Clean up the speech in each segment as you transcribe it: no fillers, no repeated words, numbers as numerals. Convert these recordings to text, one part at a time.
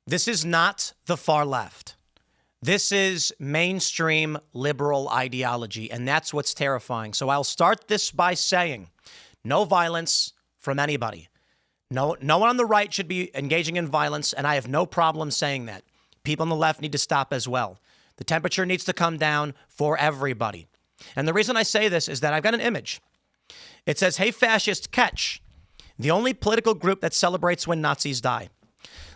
This is not the far left. This is mainstream liberal ideology, and that's what's terrifying. So I'll start this by saying no violence from anybody. No one on the right should be engaging in violence, and I have no problem saying that. People on the left need to stop as well. The temperature needs to come down for everybody. And the reason I say this is that I've got an image. It says, "Hey, fascist, catch. The only political group that celebrates when Nazis die."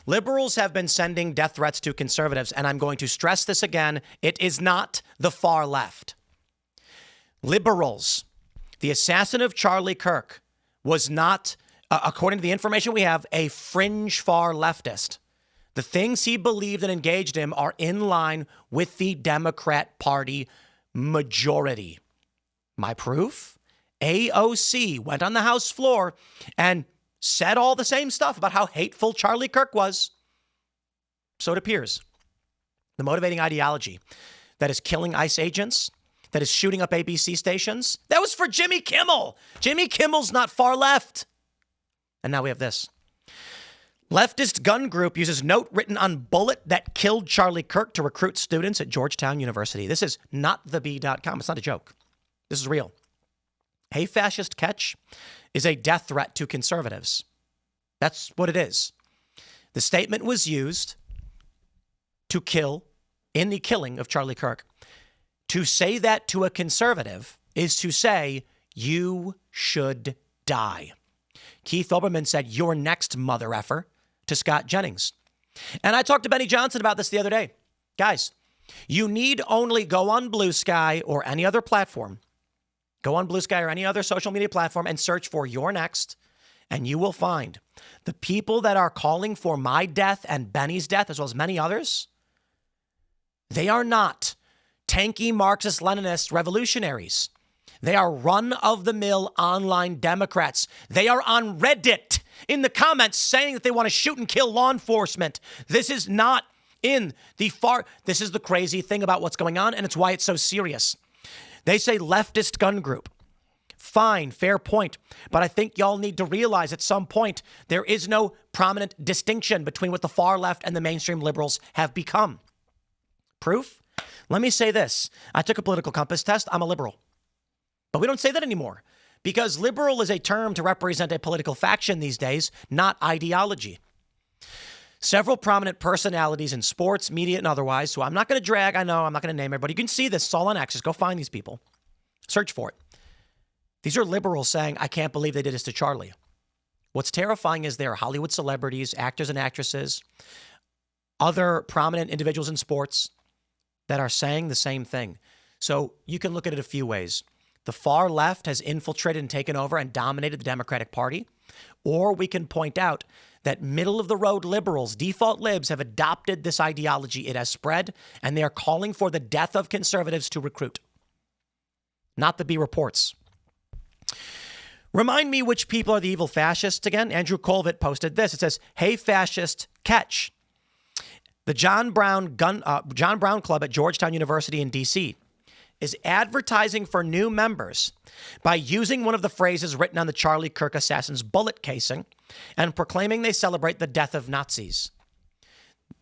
Liberals have been sending death threats to conservatives, and I'm going to stress this again. It is not the far left. Liberals. The assassin of Charlie Kirk was not, according to the information we have, a fringe far leftist. The things he believed and engaged in are in line with the Democrat Party majority. My proof? AOC went on the House floor and said all the same stuff about how hateful Charlie Kirk was. So it appears. The motivating ideology that is killing ICE agents, that is shooting up ABC stations, that was for Jimmy Kimmel. Jimmy Kimmel's not far left. And now we have this. Leftist gun group uses note written on bullet that killed Charlie Kirk to recruit students at Georgetown University. This is not theb.com. It's not a joke. This is real. Hey, fascist, catch is a death threat to conservatives. That's what it is. The statement was used to kill in the killing of Charlie Kirk. To say that to a conservative is to say, you should die. Keith Olbermann said, "You're next, mother effer," to Scott Jennings. And I talked to Benny Johnson about this the other day. Guys, you need only go on Blue Sky or any other platform. Go on Blue Sky or any other social media platform and search for "You're Next," and you will find the people that are calling for my death and Benny's death, as well as many others. They are not tanky Marxist-Leninist revolutionaries. They are run-of-the-mill online Democrats. They are on Reddit in the comments saying that they want to shoot and kill law enforcement. This is not in the far... This is the crazy thing about what's going on, and it's why it's so serious. They say leftist gun group. Fine, fair point. But I think y'all need to realize at some point there is no prominent distinction between what the far left and the mainstream liberals have become. Proof? Let me say this. I took a political compass test. I'm a liberal. But we don't say that anymore because liberal is a term to represent a political faction these days, not ideology. Several prominent personalities in sports, media, and otherwise, so I'm not going to drag, I know, I'm not going to name everybody. You can see this, it's all on Access. Go find these people. Search for it. These are liberals saying, "I can't believe they did this to Charlie." What's terrifying is there are Hollywood celebrities, actors and actresses, other prominent individuals in sports that are saying the same thing. So you can look at it a few ways. The far left has infiltrated and taken over and dominated the Democratic Party. Or we can point out that middle-of-the-road liberals, default libs, have adopted this ideology. It has spread, and they are calling for the death of conservatives to recruit. Not the B reports. Remind me which people are the evil fascists again. Andrew Colvett posted this. It says, "Hey, fascist, catch. The John Brown Club at Georgetown University in D.C. is advertising for new members by using one of the phrases written on the Charlie Kirk assassin's bullet casing and proclaiming they celebrate the death of Nazis."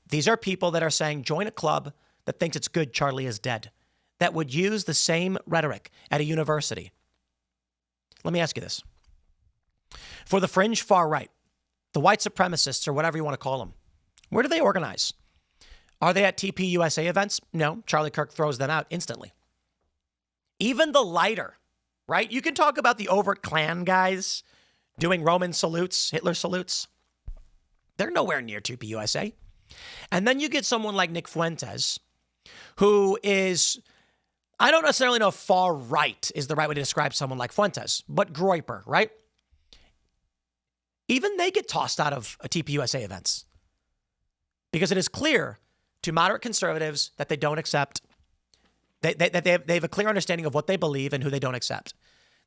These are people that are saying, join a club that thinks it's good Charlie is dead, that would use the same rhetoric at a university. Let me ask you this. For the fringe far right, the white supremacists or whatever you want to call them, where do they organize? Are they at TPUSA events? No, Charlie Kirk throws them out instantly. Even the lighter, right? You can talk about the overt Klan guys doing Roman salutes, Hitler salutes. They're nowhere near TPUSA. And then you get someone like Nick Fuentes, who is, I don't necessarily know if far right is the right way to describe someone like Fuentes, but Groyper, right? Even they get tossed out of TPUSA events because it is clear to moderate conservatives that they don't accept. They have a clear understanding of what they believe and who they don't accept.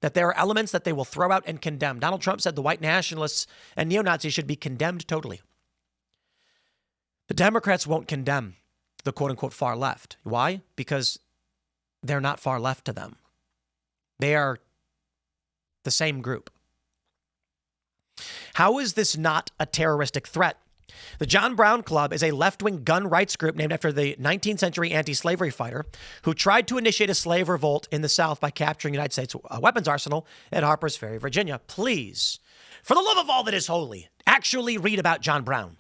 That there are elements that they will throw out and condemn. Donald Trump said the white nationalists and neo-Nazis should be condemned totally. The Democrats won't condemn the quote-unquote far left. Why? Because they're not far left to them. They are the same group. How is this not a terroristic threat? The John Brown Club is a left-wing gun rights group named after the 19th century anti-slavery fighter who tried to initiate a slave revolt in the South by capturing the United States weapons arsenal at Harper's Ferry, Virginia. Please, for the love of all that is holy, actually read about John Brown.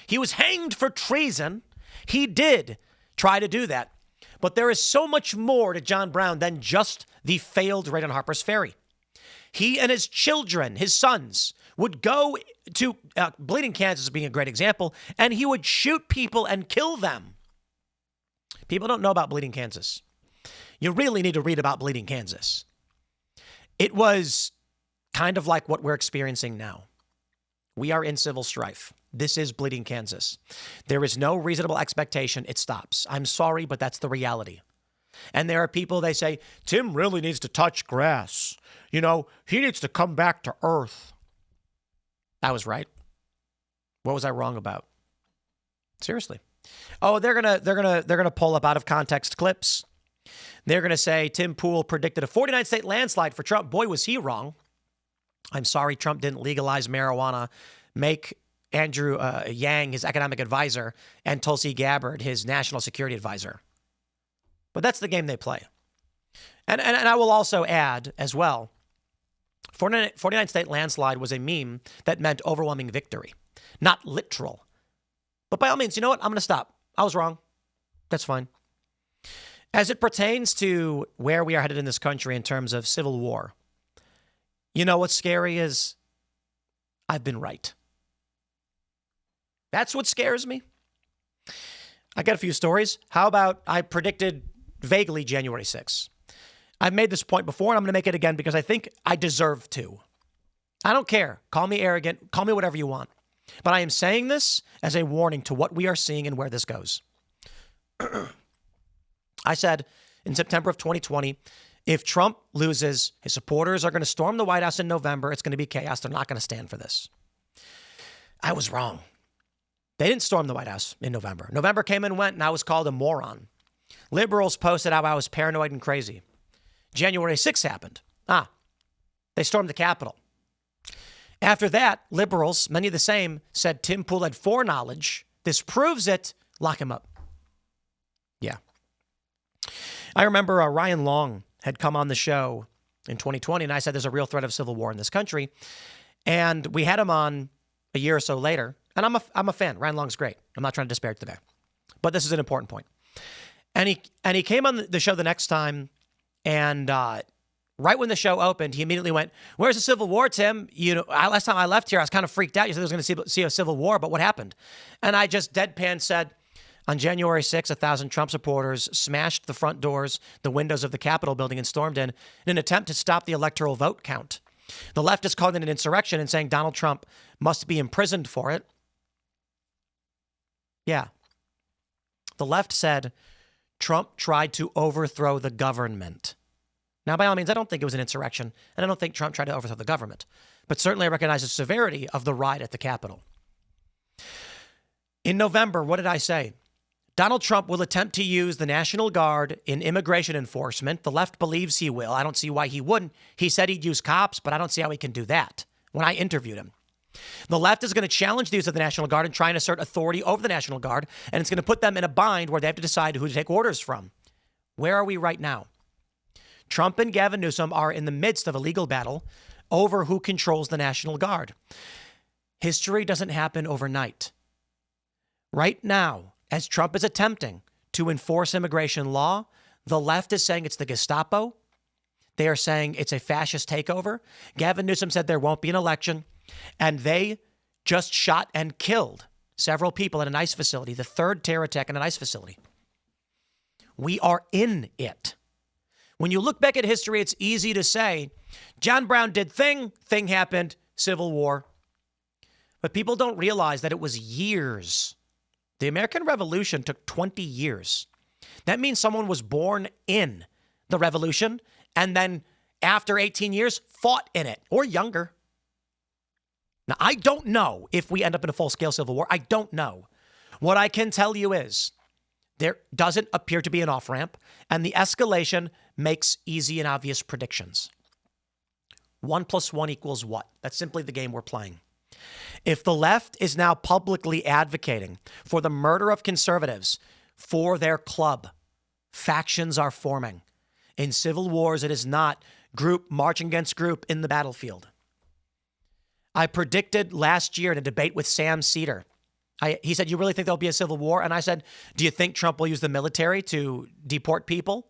He was hanged for treason. He did try to do that. But there is so much more to John Brown than just the failed raid on Harper's Ferry. He and his children, his sons, would go to Bleeding Kansas being a great example, and he would shoot people and kill them. People don't know about Bleeding Kansas. You really need to read about Bleeding Kansas. It was kind of like what we're experiencing now. We are in civil strife. This is Bleeding Kansas. There is no reasonable expectation it stops. I'm sorry, but that's the reality. And there are people, they say, Tim really needs to touch grass. You know, he needs to come back to earth. I was right. What was I wrong about? Seriously. Oh, they're gonna pull up out of context clips. They're gonna say Tim Pool predicted a 49 state landslide for Trump. Boy, was he wrong. I'm sorry Trump didn't legalize marijuana, make Andrew Yang his economic advisor, and Tulsi Gabbard his national security advisor. But that's the game they play. And I will also add as well, 49 state landslide was a meme that meant overwhelming victory, not literal. But by all means, you know what? I'm going to stop. I was wrong. That's fine. As it pertains to where we are headed in this country in terms of civil war, you know what's scary is I've been right. That's what scares me. I got a few stories. How about I predicted vaguely January 6th? I've made this point before, and I'm going to make it again because I think I deserve to. I don't care. Call me arrogant. Call me whatever you want. But I am saying this as a warning to what we are seeing and where this goes. I said in September of 2020, if Trump loses, his supporters are going to storm the White House in November. It's going to be chaos. They're not going to stand for this. I was wrong. They didn't storm the White House in November. November came and went, and I was called a moron. Liberals posted how I was paranoid and crazy. January 6th happened. They stormed the Capitol. After that, liberals, many of the same, said Tim Pool had foreknowledge. This proves it. Lock him up. Yeah. I remember Ryan Long had come on the show in 2020, and I said there's a real threat of civil war in this country. And we had him on a year or so later. And I'm a fan. Ryan Long's great. I'm not trying to disparage the guy. But this is an important point. And he came on the show the next time, and right when the show opened, he immediately went, "Where's the Civil War, Tim? You know, last time I left here, I was kind of freaked out. You said there was going to see a civil war, but what happened?" And I just deadpan said, on January 6th, 1,000 Trump supporters smashed the front doors, the windows of the Capitol building, and stormed in an attempt to stop the electoral vote count. The left is calling it an insurrection and saying Donald Trump must be imprisoned for it. Yeah. The left said Trump tried to overthrow the government. Now, by all means, I don't think it was an insurrection, and I don't think Trump tried to overthrow the government. But certainly I recognize the severity of the riot at the Capitol. In November, what did I say? Donald Trump will attempt to use the National Guard in immigration enforcement. The left believes he will. I don't see why he wouldn't. He said he'd use cops, but I don't see how he can do that when I interviewed him. The left is going to challenge the use of the National Guard and try and assert authority over the National Guard, and it's going to put them in a bind where they have to decide who to take orders from. Where are we right now? Trump and Gavin Newsom are in the midst of a legal battle over who controls the National Guard. History doesn't happen overnight. Right now, as Trump is attempting to enforce immigration law, the left is saying it's the Gestapo. They are saying it's a fascist takeover. Gavin Newsom said there won't be an election. And they just shot and killed several people at an ICE facility, the third terror attack in an ICE facility. We are in it. When you look back at history, it's easy to say, John Brown did thing happened, civil war. But people don't realize that it was years. The American Revolution took 20 years. That means someone was born in the revolution and then after 18 years fought in it or younger. Now, I don't know if we end up in a full-scale civil war. I don't know. What I can tell you is there doesn't appear to be an off-ramp, and the escalation makes easy and obvious predictions. 1 + 1 = what? That's simply the game we're playing. If the left is now publicly advocating for the murder of conservatives for their club, factions are forming. In civil wars, it is not group marching against group in the battlefield. I predicted last year in a debate with Sam Cedar. He said, you really think there'll be a civil war? And I said, do you think Trump will use the military to deport people?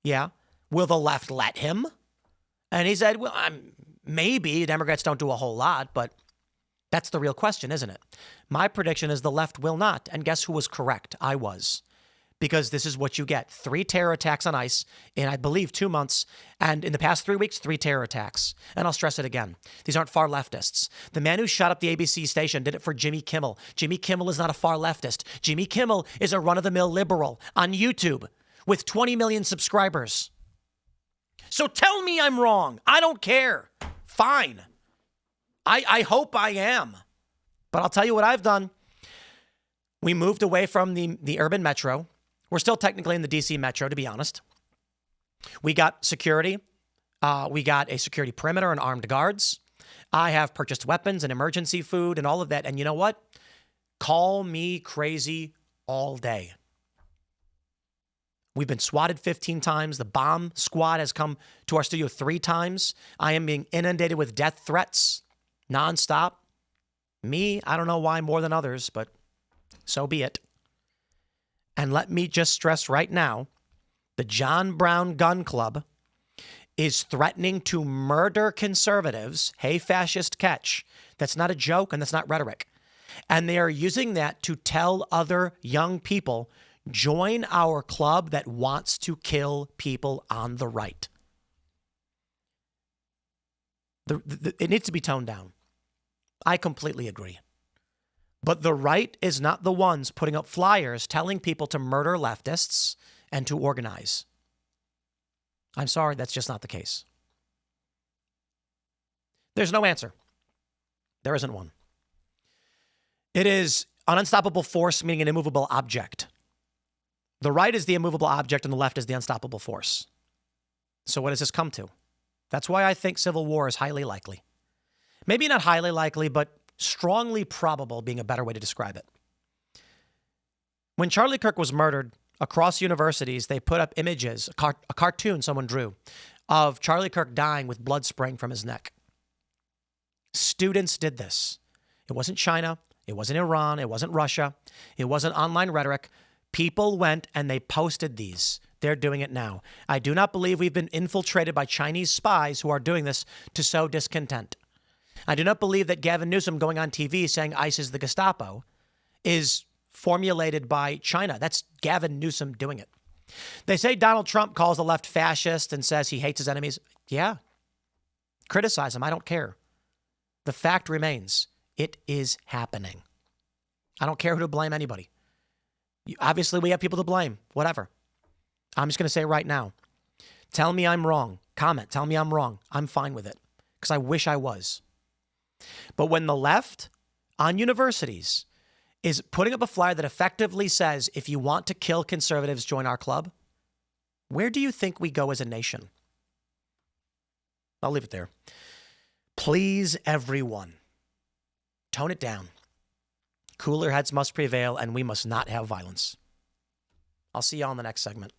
Yeah. Will the left let him? And he said, well, maybe. Democrats don't do a whole lot, but that's the real question, isn't it? My prediction is the left will not. And guess who was correct? I was. Because this is what you get. 3 terror attacks on ICE in, I believe, 2 months. And in the past 3 weeks, 3 terror attacks. And I'll stress it again. These aren't far leftists. The man who shot up the ABC station did it for Jimmy Kimmel. Jimmy Kimmel is not a far leftist. Jimmy Kimmel is a run-of-the-mill liberal on YouTube with 20 million subscribers. So tell me I'm wrong. I don't care. Fine. I hope I am. But I'll tell you what I've done. We moved away from the urban metro. We're still technically in the DC metro, to be honest. We got security. We got a security perimeter and armed guards. I have purchased weapons and emergency food and all of that. And you know what? Call me crazy all day. We've been swatted 15 times. The bomb squad has come to our studio 3 times. I am being inundated with death threats nonstop. Me, I don't know why more than others, but so be it. And let me just stress right now, the John Brown Gun Club is threatening to murder conservatives. Hey, fascist, catch. That's not a joke and that's not rhetoric. And they are using that to tell other young people, join our club that wants to kill people on the right. It needs to be toned down. I completely agree. But the right is not the ones putting up flyers telling people to murder leftists and to organize. I'm sorry, that's just not the case. There's no answer. There isn't one. It is an unstoppable force, meaning an immovable object. The right is the immovable object and the left is the unstoppable force. So what does this come to? That's why I think civil war is highly likely. Maybe not highly likely, but strongly probable being a better way to describe it. When Charlie Kirk was murdered, across universities, they put up images, a cartoon someone drew, of Charlie Kirk dying with blood spraying from his neck. Students did this. It wasn't China. It wasn't Iran. It wasn't Russia. It wasn't online rhetoric. People went and they posted these. They're doing it now. I do not believe we've been infiltrated by Chinese spies who are doing this to sow discontent. I do not believe that Gavin Newsom going on TV saying ICE is the Gestapo is formulated by China. That's Gavin Newsom doing it. They say Donald Trump calls the left fascist and says he hates his enemies. Yeah. Criticize him. I don't care. The fact remains, it is happening. I don't care who to blame anybody. Obviously, we have people to blame. Whatever. I'm just going to say right now, tell me I'm wrong. Comment. Tell me I'm wrong. I'm fine with it because I wish I was. But when the left on universities is putting up a flyer that effectively says, if you want to kill conservatives, join our club, where do you think we go as a nation? I'll leave it there. Please, everyone, tone it down. Cooler heads must prevail, and we must not have violence. I'll see you all in the next segment.